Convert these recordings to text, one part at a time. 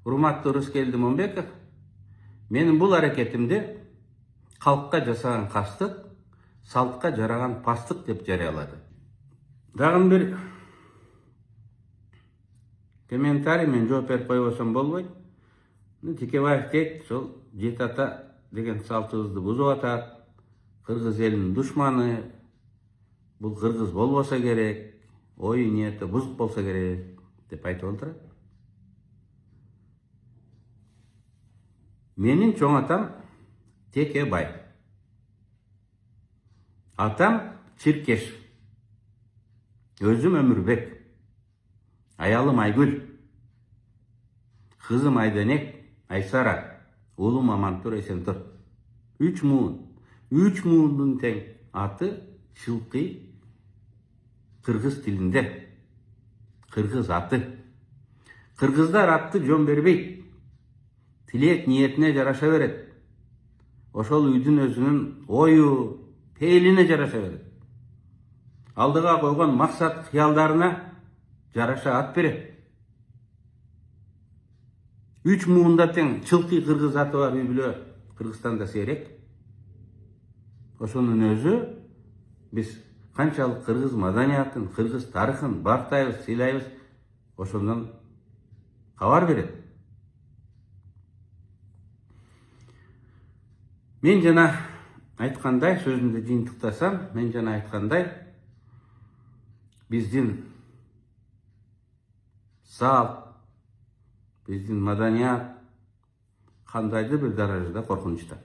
Урматтуу Рыскелди Момбеков, менин бул аракетимди калкка жасаган кастык, салтка жараган пастык деп жарыялады. Дагы бир комментарий мен жооп берип койбосом болбойт. Текебаев дейт, ошол Жети ата деген салтыбызды бузуп атат. Кыргыз элинин душманы, бул кыргыз болбосо керек, ою ниети бузук болсо керек деп айтып отурат. Менин чоң атам Текебай. Атам Чиркеш. Өзүм Өмүрбек. Аялым Айгүл. Кызым Айденек, Айсара, уулум Амантур Эсентур. 3 муун. 3 муундун тең аты чылкый кыргыз тилинде. Кыргыз аты. Кыргыздар атты жон бербейт. Тилек ниетине жараша берет. Ошол үйдүн өзүнүн ою, пейилине жараша берет. Алдыга койгон максат кыялдарына жараша ат берет. 3 муунда тең чылкый кыргыз аты бар үй бүлө Кыргызстанда сейрек. Ошонун өзү биз канчалык кыргыз маданиятын, кыргыз тарыхын бактайбыз, сыйлайбыз, ошондон кабар берет. Мен жана айткандай, сөзүмдү жыйынтыктасам, мен жана айткандай, биздин салт, биздин маданият кандайдыр бир даражада коркунучта.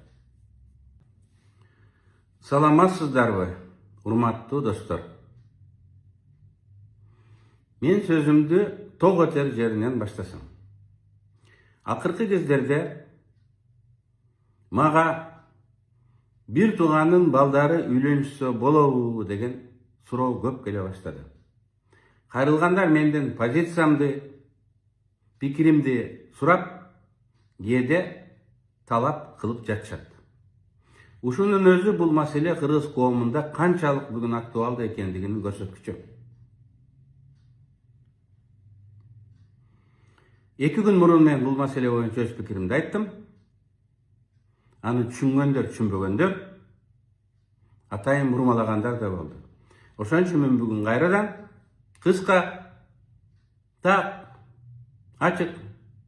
Саламатсыздарбы, урматтуу достор? Мен сөзүмдү тоо көтөр жеринен баштасам. Акыркы кездерде мага бир тууганын балдары үйлөнүшсө болобу деген суроо көп келе баштады. Кайрылгандар менден позициямды, пикиримди сурап, кээде талап кылып жатышат. Ушунун өзү бул маселе кыргыз коомунда канчалык бүгүн актуалдуу экендигинин көрсөткүчү. 2 күн мурун мен бул маселе боюнча өз пикиримди айттым. Аны түшүнгөндөр, түшүнбөгөндөр, атайын бурмалагандар да болду. Ошон үчүн мен бүгүн кайрадан кыска, так, ачык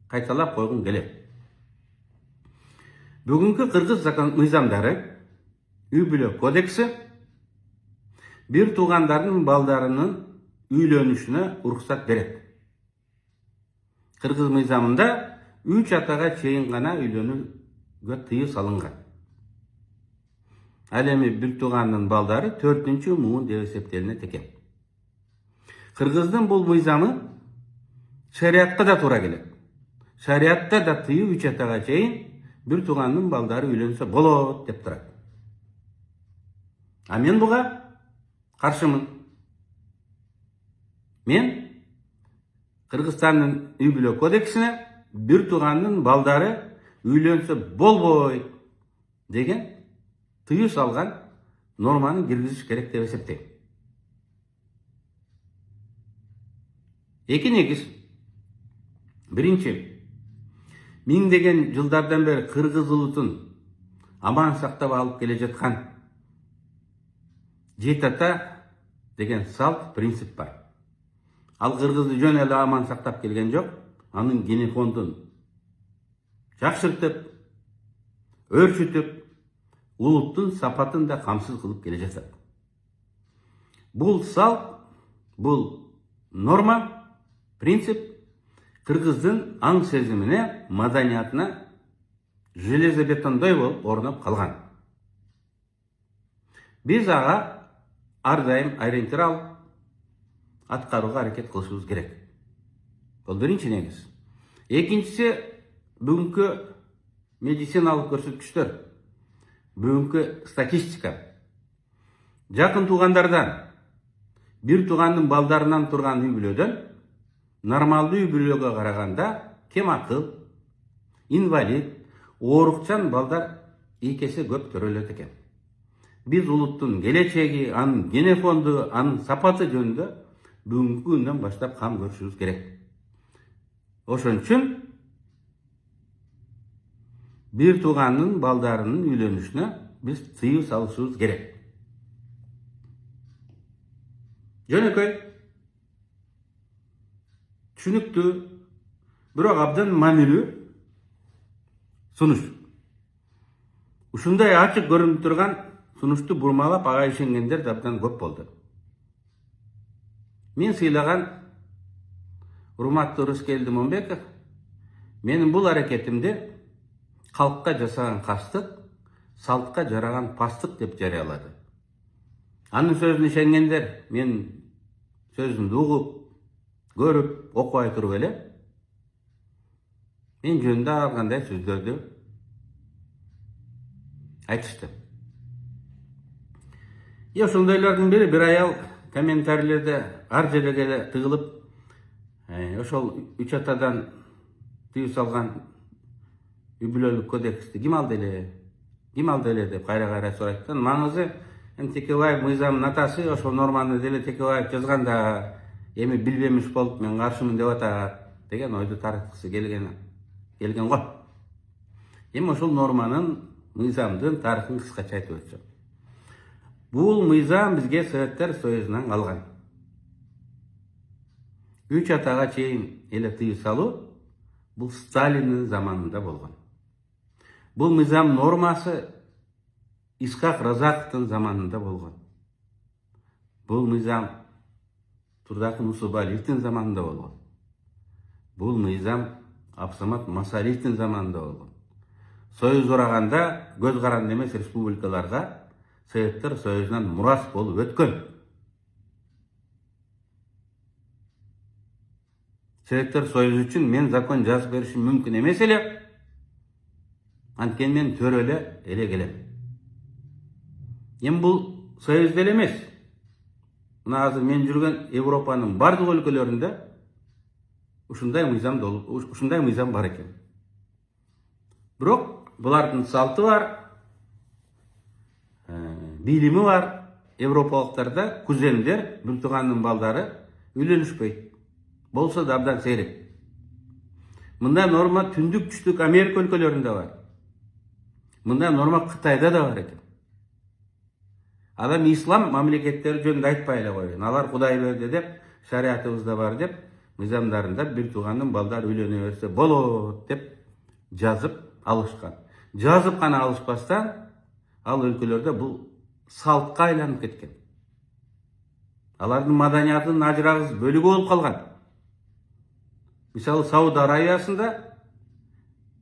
кайталап койгум келет. Бүгүнкү кыргыз закон мыйзамдары, үй бүлө кодекси бир туугандардын балдарынын үйлөнүшүнө уруксат берет. Кыргыз мыйзамында 3 атага чейин гана үйлөнүүгө тыюу салынган. Ал эми бир туугандын балдары 4-чү муун деп эсептелинет экен. Кыргыздын бул мыйзамы шариатка да туура келет. Шариатта да тыюу 3 атага чейин бир туугандын балдары үйлөнсө болот деп турат. А мен буга каршымын. Мен Кыргызстандын үй бүлө кодексине бир туугандын балдары үйлөнсө болбойт деген тыюу салган норманы киргизиш керек деп эсептейм. 2 негиз. Биринчи, миңдеген жылдардан бери кыргыз улутун аман сактап алып келе жаткан Жети ата деген салт, принцип бар. Ал кыргызды жөн эле аман сактап келген жок, анын генефондун жакшыртып, өрчүтүп, улуттун сапатын да камсыз кылып келе жатат. Бул салт, бул норма, принцип кыргыздын аң сезимине, маданиятына железобетондой болуп орноп калган. Биз ага ар дайым ориентир алып, аткарууга аракет кылышыбыз керек. Бул биринчи негиз. Экинчиси, бүгүнкү медициналык көрсөткүчтөр, бүгүнкү статистика. Жакын туугандардан, бир туугандын балдарынан турган үй бүлөдөн нормалдуу үй бүлөгө караганда кем акыл, инвалид, оорукчан балдар 2 эсе көп төрөлөт экен. Биз улуттун келечеги, анын генефонду, анын сапаты жөнүндө бүгүнкү күндөн баштап кам көрүшүбүз керек. Ошон үчүн bir тууганын балдарынын үйлөнүшүнө биз тыюу салышыбыз керек. Жөнөкөй, түшүнүктүү, бирок абдан маанилүү сунуш. Ушундай ачык көрүнүп турган сунушту бурмалап ага ишенгендер да абдан көп болду. Мен сыйлаган урматтуу Рыскелди Момбеков менин бул аракетимди халкка жасаган кастык, салтка жараган пастык деп жарыялады. Анын сөзүнө ишенгендер мен сөзүн угуп, көрүп, окубай туруп эле мен жөнүндө ар кандай сөздөрдү айтышты. Ошондойлордун бири бир аял комментарийлерде ар жерге эле тыгылып, ошол 3 атадан тыюу салган үй бүлөлүк кодексти ким алды эле деп кайра сурайт. Маңызы Текебаев мыйзамдын атасы ошол норманы деле Текебаев жазган да эми билбемиш болуп мен каршымын деп атат деген ойду тараткысы келген го. Эми ошол норманын мыйзамдын тарыхын кыскача айтып өтсөм. Бул мыйзам бизге Советтер Союзунан калган. 3 атага чейин эле тыюу салуу бул Сталиндин заманында болгон. Бул мыйзам нормасы Исхак Разаковдун заманында болгон. Бул мыйзам Турдакын Усубалиевдин заманында болгон. Бул мыйзам Абсамат Масалиевдин заманында болгон. Союз ураганда көз каранды эмес республикаларга Советтер Союзунан мурас болуп өткөн. Советтер Союзу үчүн мен закон жазып беришим мүмкүн эмес эле. Анткени мен төрөлө эле келем. Эми бул Союз деле эмес. Мына азыр мен жүргөн Европанын бардык өлкөлөрүндө ушундай мыйзам бар экен. Бирок булардын салты бар, билими бар. Европалыктарда кузендер, бир тууганын балдары үйлөнүшпөйт. Болсо да абдан сейрек. Мындай норма түндүк түштүк Америка өлкөлөрүндө бар. Мындай норма Кытайда да бар экен. Адам ислам мамлекеттери жөнүндө айтпай эле коюн. Алар Кудай берди деп, шариятыбызда бар деп, мыйзамдарында бир тууганын балдары үйлөнө берсе болот деп жазып алышкан. Жазып гана алышпастан ал өлкөлөрдө бул салтка айланып кеткен. Алардын маданиятынын ажырагыс бөлүгү болуп калган. Мисалы Сауд Арабиясында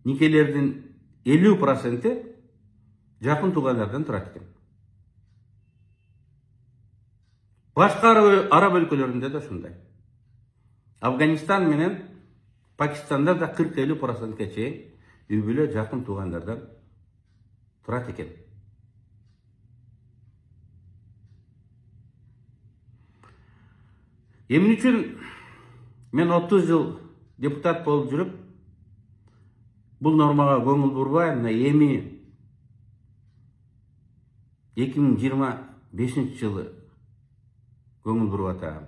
никелердин 50% жакын туугандардан турат экен. Башка араб өлкөлөрүндө да ушундай. Афганистан менен Пакистанда да 40-50%га чейин үй бүлө жакын туугандардан турат экен. Эмне үчүн мен 30 жыл депутат болуп жүрүп бул нормага көңүл бурбай, мына эми 2025 жылы көңүл буруп атам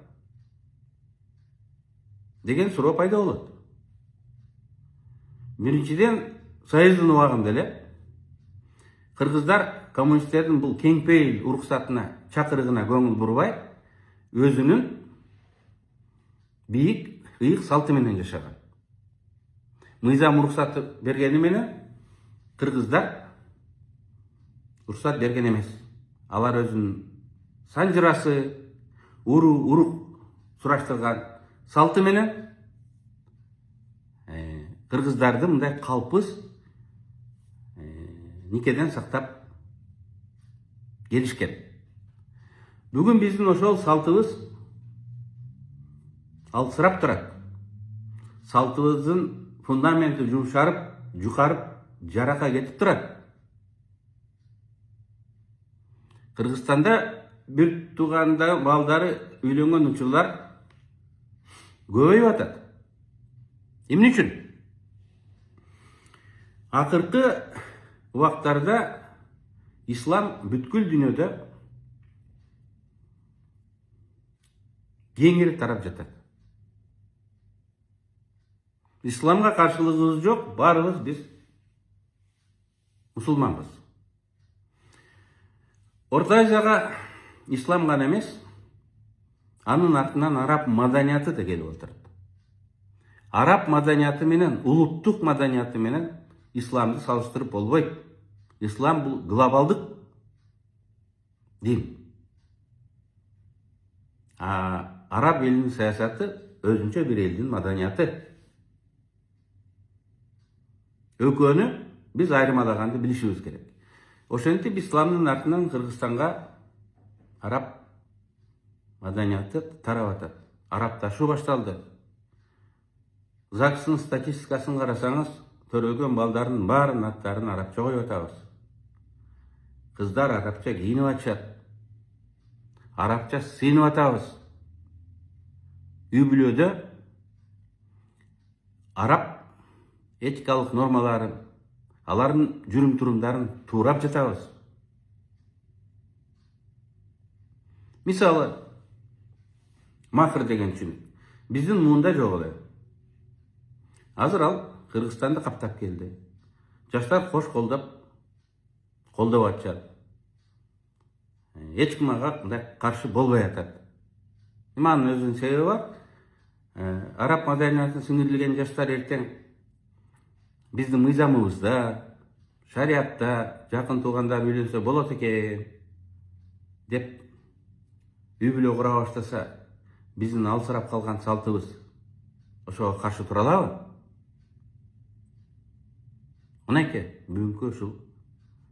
деген суроо пайда болот. Биринчиден, Союздун убагында эле кыргыздар коммунисттердин бул кең пейил уруксатына, чакырыгына көңүл бурбай, өзүнүн бийик, ыйык салты менен жашаган. Мыйзам уруксаты бергени менен кыргыздар уруксат берген эмес. Алар өзүнүн санжырасы, урук сураштырган салты менен кыргыздарды мындай калпыз никеден сактап келишкен. Бүгүн биздин ошол салтыбыз алсырап турат. Салтыбыздын фундаменти жумшарып, жукарып, жарака кетип турат. Кыргызстанда бир тууганда балдары үйлөнгөн учурлар көбөйүп атат. Эмне үчүн? Акыркы убактарда ислам бүткүл дүйнөдө кеңири тарап жатат. Исламга каршылыгыбыз жок, барыбыз биз мусулманбыз. Орта Азияга ислам гана эмес, анын артынан араб маданияты да келип отурат. Араб маданияты менен, улуттук маданияты менен исламды салыштырып болбойт. Ислам бул глобалдык дин. Араб элинин саясаты өзүнчө бир элдин маданияты. Экөөнү биз айырмалаганды билишибиз керек. Ошентип исламдын артынан Кыргызстанга араб маданияты тарап атат. Арабташуу башталды. ЗАГСтын статистикасын карасаңыз, төрөгөн балдардын баарынын аттарын арабча коюп атабыз. Кыздар арабча кийинип атышат. Арабча сыйынып атабыз. Үй бүлөдө араб этикалык нормаларын, алардын жүрүм турумдарын туурап жатабыз. Мисалы, махр деген чүмүк биздин муунда жок эле. Азыр ал Кыргызстанды каптап келди. Жаштар кош колдоп атышат. Эч ким ага мындай каршы болбой атат. Анын өзүнүн себеби бар. Араб маданиятына сиңирилген жаштар эртең биздин мыйзамыбызда, шариатта жакын туугандар үйлөнсө болот экен деп үй бүлө кура баштаса, биздин алсырап калган салтыбыз ошого каршы тура алабы? Мынакей бүгүнкү ушул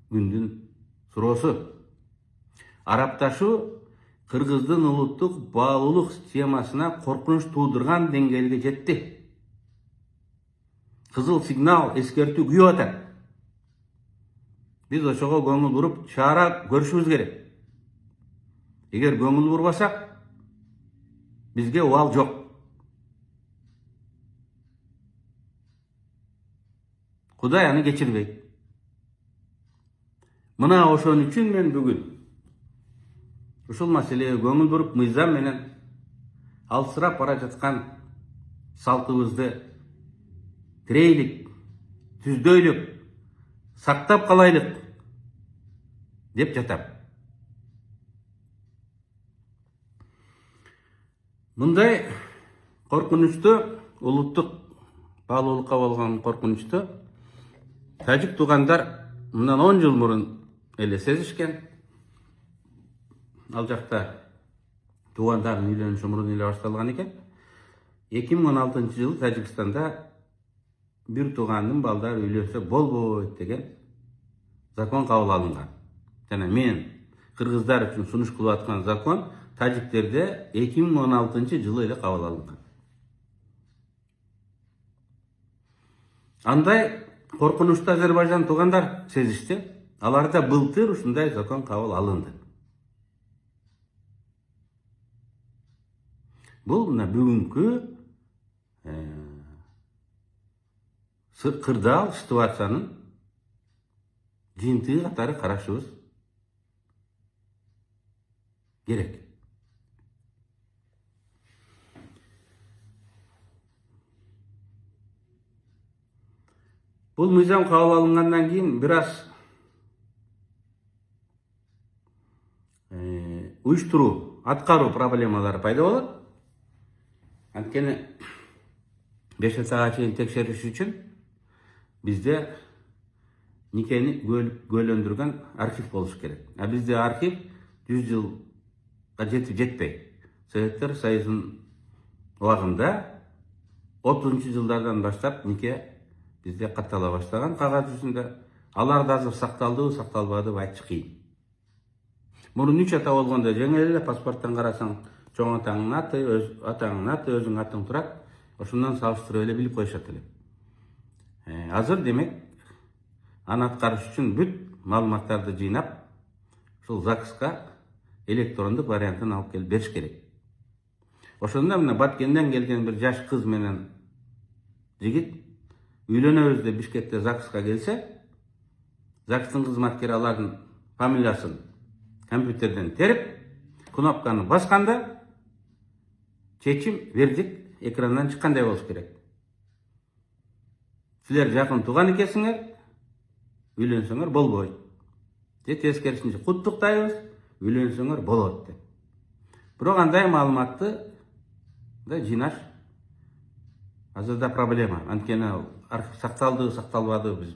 күндүн суроосу. Арабташуу Кыргыздын улуттук баалуулук системасына коркунуч туудурган деңгээлге жетти. Кызыл сигнал, эскертүү күйүп атат. Биз ошого көңүл буруп чара көрүшүбүз керек. Эгер көңүл бурбасак, бизге убал жок. Кудай аны кечирбейт. Мына ошон үчүн мен бүгүн ушул маселеге көңүл буруп, мыйзам менен алсырап бара жаткан салтыбызды тирейлик, түздөйлүк, сактап калайлык деп жатам. Мындай коркунучту, улуттук баалуулукка болгон коркунучту тажик туугандар мындан 10 жыл мурун эле сезишкен. Ал жакта туугандардын үйлөнүшү мурун эле башталган экен. 2016-жылы Тажикстанда бир туугандын балдары үйлөнсө болбойт деген закон кабыл алынган. Жана мен кыргыздар үчүн сунуш кылып аткан закон тажиктерде 2016-жылы эле кабыл алынган. Андай коркунучту Азербайжан туугандар сезишти. Аларда былтыр ушундай закон кабыл алынды. Бул мына бүгүнкү кырдаал ситуациянын жыйынтыгы катары карашыбыз керек. Бул мыйзам кабыл алынгандан кийин бир аз уюштуруу, аткаруу проблемалары пайда болот. Анткени 5 атага чейин текшериш үчүн бизде никени көйлөндүргөн архив болуш керек. Бизде архив 100 жылга жетпей. Советтер Союзунун убагында 30-жылдардан баштап нике бизде каттала баштаган кагаз жүзүндө. Алар азыр сакталдыбы, сакталбадыбы айтыш кыйын. Мурун 3 ата болгондо жеңил эле паспорттон карасаң, чоң атаңдын аты, атаңдын аты, өзүңдүн атың турат. Ошондон салыштырып эле билип коюшат эле. Азыр демек аны аткарыш үчүн бүт маалыматтарды жыйнап, ушул ЗАГСка электрондук вариантын алып келип бериш керек. Ошондо мына Баткенден келген бир жаш кыз менен жигит үйлөнөбүз деп Бишкекте ЗАГСка келсе, ЗАГСтын кызматкери алардын фамилиясын компьютерден терип, кнопканы басканда чечим, вердикт экрандан чыккандай болуш керек. Силер жакын тууган экенсиңер, үйлөнсөңөр болбойт. Же тескерисинче куттуктайбыз, үйлөнсөңөр болот деп. Бирок андай маалыматты да жыйнаш азырда проблема. Анткени архив сакталбады биз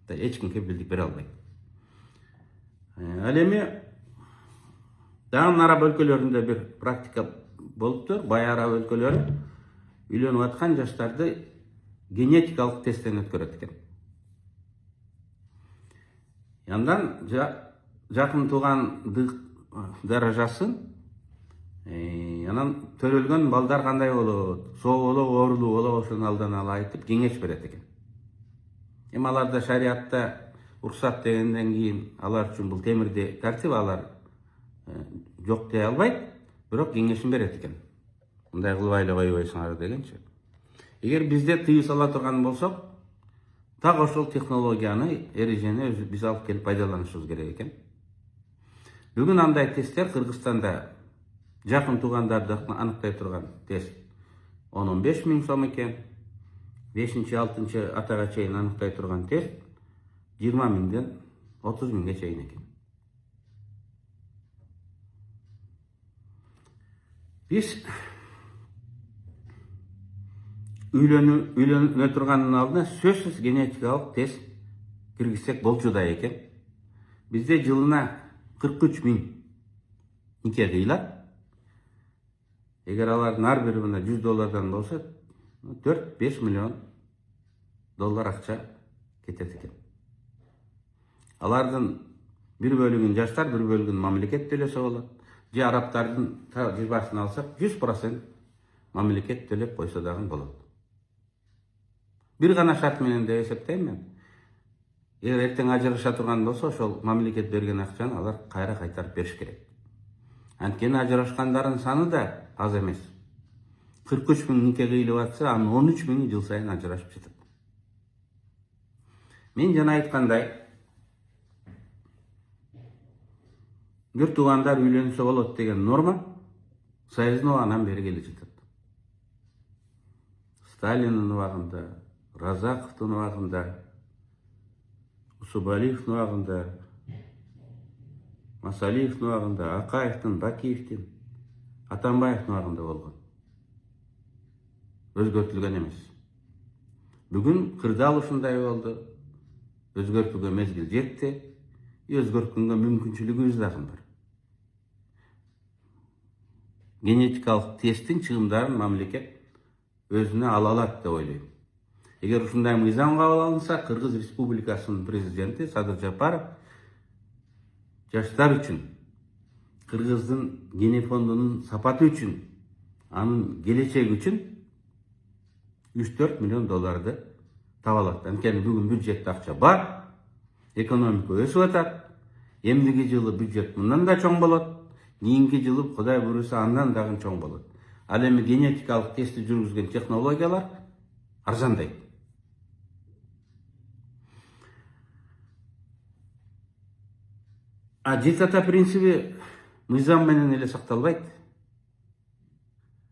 эч кимге билдик бере албайт. Ал эми дагы араб өлкөлөрүндө бир практика болуптур. Бай араб өлкөлөрү үйлөнүп аткан жаштарды генетикалык тесттен өткөрөт экен. Андан жакын туугандык даражасы, анан төрөлгөн балдар кандай болот, соо болобу, оорулуу болобу, ошону алдан ала айтып кеңеш берет экен. Эми аларда шариатта уруксат дегенден кийин алар үчүн бул темирди тартип, алар жок дей албайт, бирок кеңешин берет экен. Мындай кылбай эле койбойсуңар дегенчи. Эгер бизде тыюу сала турган болсок, так ошол технологияны, эрежени биз алып келип пайдаланышыбыз керек экен. Бүгүн андай тесттер Кыргызстанда жакын туугандарды аныктай турган тест 10-15 миң сом экен. 5-6 атага чейин аныктай турган тест 20 миңден 30 миңге чейин экен. Биз үйлөнө турганын алдына сөзсүз генетикалык тест киргизсек болчудай экен. Бизде жылына 43 миң нике кыйлат. Эгер алардын ар бири мына $100 болсо, 4-5 миллион доллар акча кетет экен. Алардын бир бөлүгүн жаштар, бир бөлүгүн мамлекет төлөсө болот. Же арабтардын тажрыйбасын алсак, 100% мамлекет төлөп койсо дагы болот. Бир гана шарт менен деп эсептейм мен. Эгер эртең ажыраша турган болсо, ошол мамлекет берген акчаны алар кайра кайтарып бериш керек. Анткени ажырашкандардын саны да аз эмес. 43 миң нике кыйлып атса, анын 13 миңи жыл сайын ажырашып жатат. Мен жана айткандай, бир туугандар үйлөнсө болот деген норма Союздун убагынан бери келе жатат. Сталиндин убагында, Разаковдун убагында, Усубалиевдин убагында, Масалиевдин убагында, Акаевдин, Бакиевдин, Атамбаевдин убагында болгон. Өзгөртүлгөн эмес. Бүгүн кырдаал ушундай болду. Өзгөртүүгө мезгил жетти. Өзгөрткөнгө мүмкүнчүлүгүбүз дагы бар. Генетикалык тесттин чыгымдарын мамлекет өзүнө ала алат деп ойлойм. Эгер ушундай мыйзам кабыл алынса, Кыргыз Республикасынын президенти Садыр Жапаров жаштар үчүн, Кыргыздын генофондунун сапаты үчүн, анын келечеги үчүн 3-4 миллион долларды таба алат. Анткени бүгүн бюджетте акча бар, экономика өсүп атат. Эмдиги жылы бюджет мындан да чоң болот. Кийинки жылы Кудай буйруса андан дагы чоң болот. Ал эми генетикалык тестти жүргүзгөн технологиялар арзандайт. Жетата принциби мыйзам менен эле сакталбайт.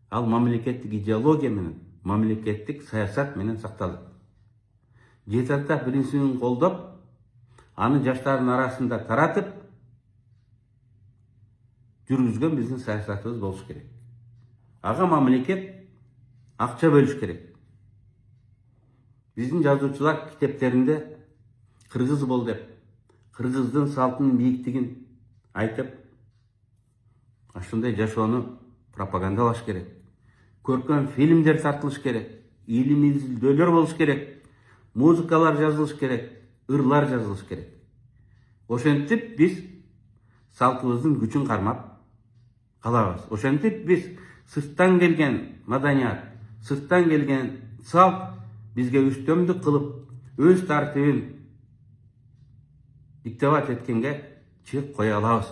Ал мамлекеттик идеология менен, мамлекеттик саясат менен сакталат. Жетата принцибин колдоп, аны жаштардын арасында таратып жүргүзгөн биздин саясатыбыз болуш керек. Ага мамлекет акча бөлүш керек. Биздин жазуучулар китептеринде кыргыз бол деп, кыргыздын салтынын бийиктигин айтып, ошондой жашоону пропагандалаш керек. Көркөм фильмдер тартылыш керек, илимий изилдөөлөр болуш керек, музыкалар жазылыш керек, ырлар жазылыш керек. Ошентип биз салтыбыздын күчүн кармап калабыз. Ошентип биз сырттан келген маданият, сырттан келген салт бизге үстөмдүк кылып, өз тартибин диктовать эткенге чек кое алабыз.